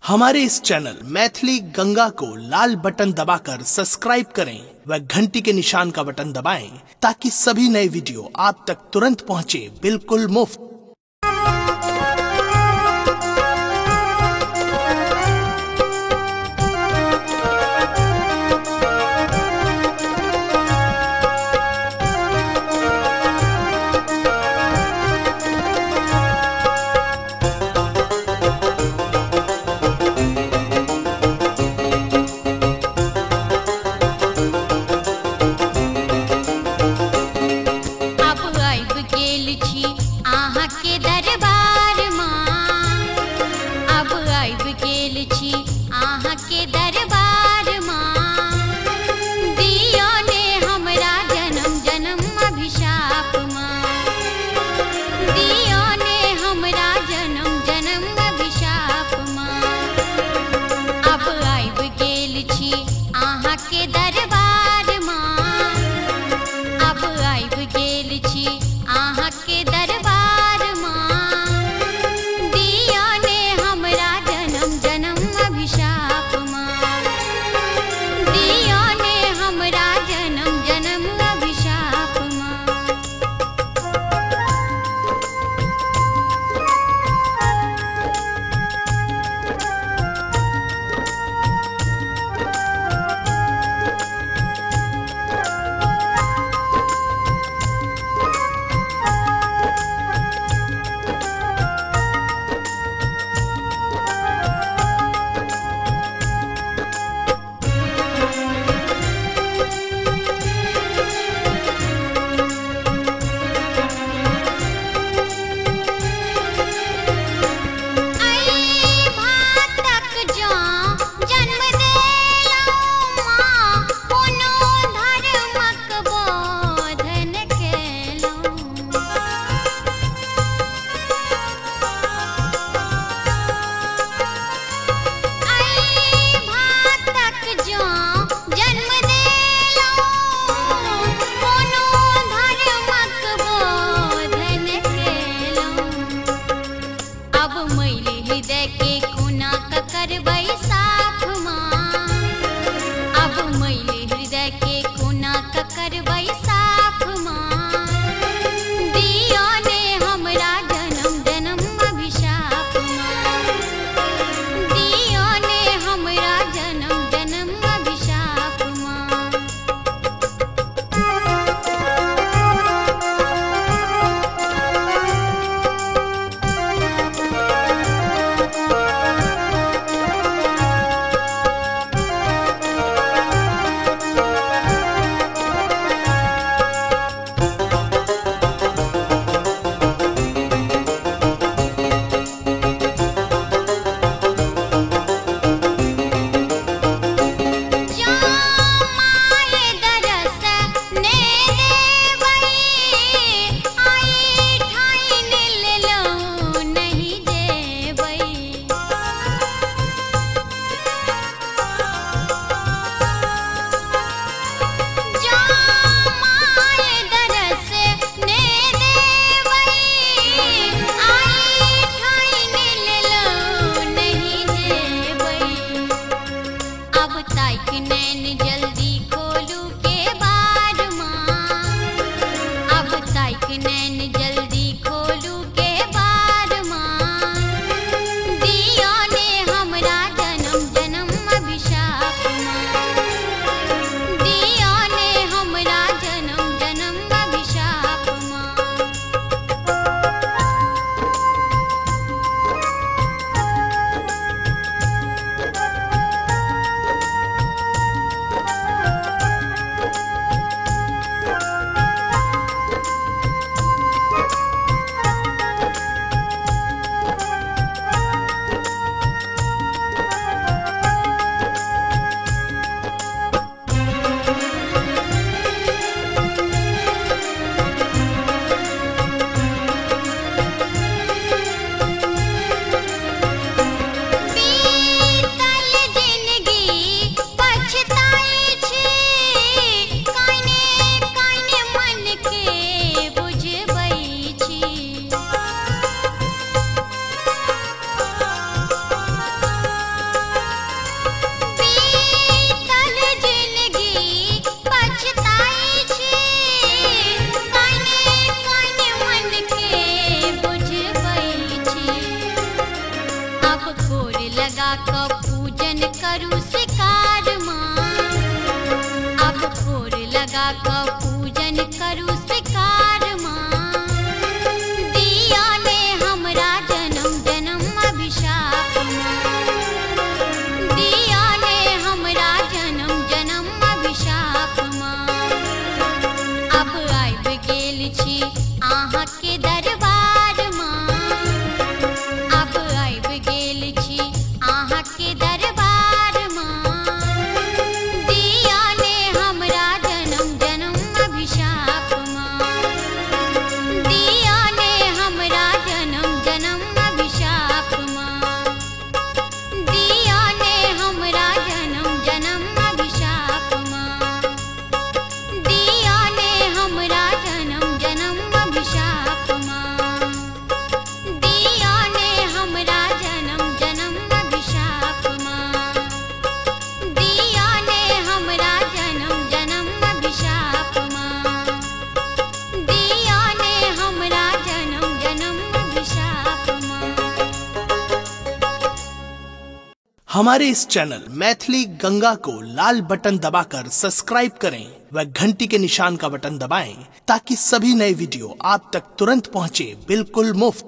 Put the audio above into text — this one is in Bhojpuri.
हमारे इस चैनल मैथिली गंगा को लाल बटन दबाकर सब्सक्राइब करें व घंटी के निशान का बटन दबाएं ताकि सभी नए वीडियो आप तक तुरंत पहुंचे बिल्कुल मुफ्त। लगा कर पूजन करूं शिकार माँ, अब फोर लगा कर पूजन करूं शिकार माँ। दिया ने हमरा जन्म जन्म अभिशाप माँ, दिया ने हमरा जन्म जन्म अभिशाप माँ। अब आबि गेल छी अहाँ के दरबार माँ, अब आबि गेल छी अहाँ के दरबार माँ। दिया ने हमरा जन्म जन्म अभिशाप माँ, दिया ने हमरा जन्म जन्म अभिशाप माँ, दिया ने हमरा जन्म जन्म अभिशाप माँ, दिया ने हमरा जन्म जन्म अभिशाप माँ, दिया ने हमरा जन्म जन्म अभिशाप माँ, दिया ने हमरा जन्म जन्म अभिशाप माँ, दिया ने हमरा जन्म जन्म अभिशाप माँ। हमारे इस चैनल मैथिली गंगा को लाल बटन दबाकर सब्सक्राइब करें व घंटी के निशान का बटन दबाएं ताकि सभी नए वीडियो आप तक तुरंत पहुंचे बिल्कुल मुफ्त।